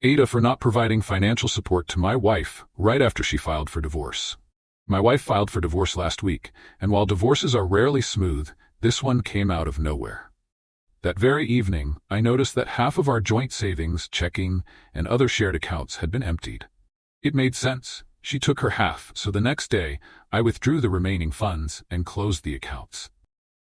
AITA for not providing financial support to my wife right after she filed for divorce. My wife filed for divorce last week, and while divorces are rarely smooth, this one came out of nowhere. That very evening, I noticed that half of our joint savings, checking, and other shared accounts had been emptied. It made sense. She took her half, so the next day, I withdrew the remaining funds and closed the accounts.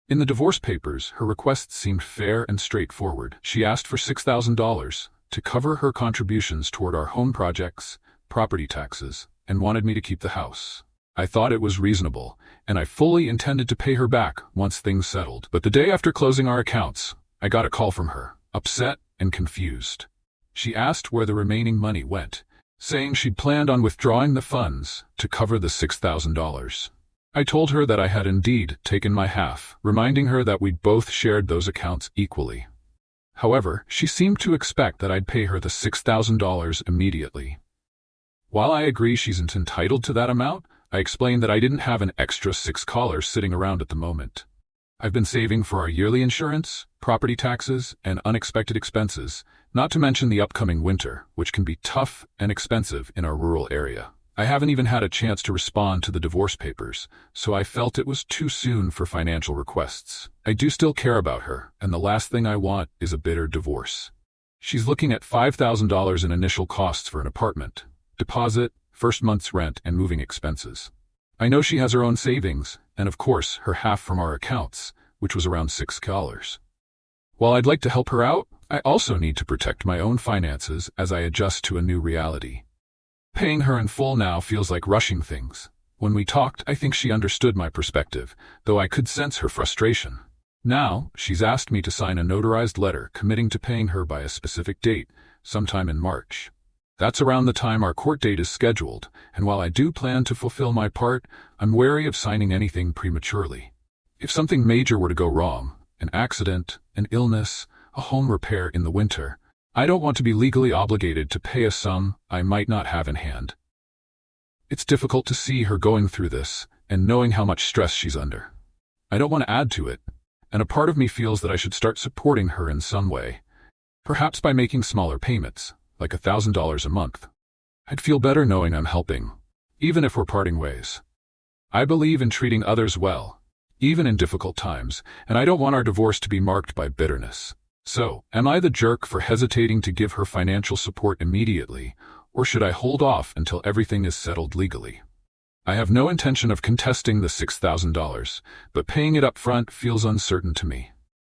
In the divorce papers, her request seemed fair and straightforward. She asked for $6,000 to cover her contributions toward our home projects, property taxes, and wanted me to keep the house. I thought it was reasonable, and I fully intended to pay her back once things settled. But the day after closing our accounts, I got a call from her, upset and confused. She asked where the remaining money went, saying she'd planned on withdrawing the funds to cover the $6,000. I told her that I had indeed taken my half, reminding her that we'd both shared those accounts equally. However, she seemed to expect that I'd pay her the $6,000 immediately. While I agree she's entitled to that amount, I explained that I didn't have an extra $6 sitting around at the moment. I've been saving for our yearly insurance, property taxes, and unexpected expenses, not to mention the upcoming winter, which can be tough and expensive in our rural area. I haven't even had a chance to respond to the divorce papers, so I felt it was too soon for financial requests. I do still care about her, and the last thing I want is a bitter divorce. She's looking at $5,000 in initial costs for an apartment, deposit, first month's rent, and moving expenses. I know she has her own savings, and of course, her half from our accounts, which was around $6. While I'd like to help her out, I also need to protect my own finances as I adjust to a new reality. Paying her in full now feels like rushing things. When we talked, I think she understood my perspective, though I could sense her frustration. Now, she's asked me to sign a notarized letter committing to paying her by a specific date, sometime in March. That's around the time our court date is scheduled, and while I do plan to fulfill my part, I'm wary of signing anything prematurely. If something major were to go wrong, an accident, an illness, a home repair in the winter, I don't want to be legally obligated to pay a sum I might not have in hand. It's difficult to see her going through this and knowing how much stress she's under. I don't want to add to it, and a part of me feels that I should start supporting her in some way, perhaps by making smaller payments, like $1,000 a month. I'd feel better knowing I'm helping, even if we're parting ways. I believe in treating others well, even in difficult times, and I don't want our divorce to be marked by bitterness. So, am I the jerk for hesitating to give her financial support immediately, or should I hold off until everything is settled legally? I have no intention of contesting the $6,000, but paying it up front feels uncertain to me.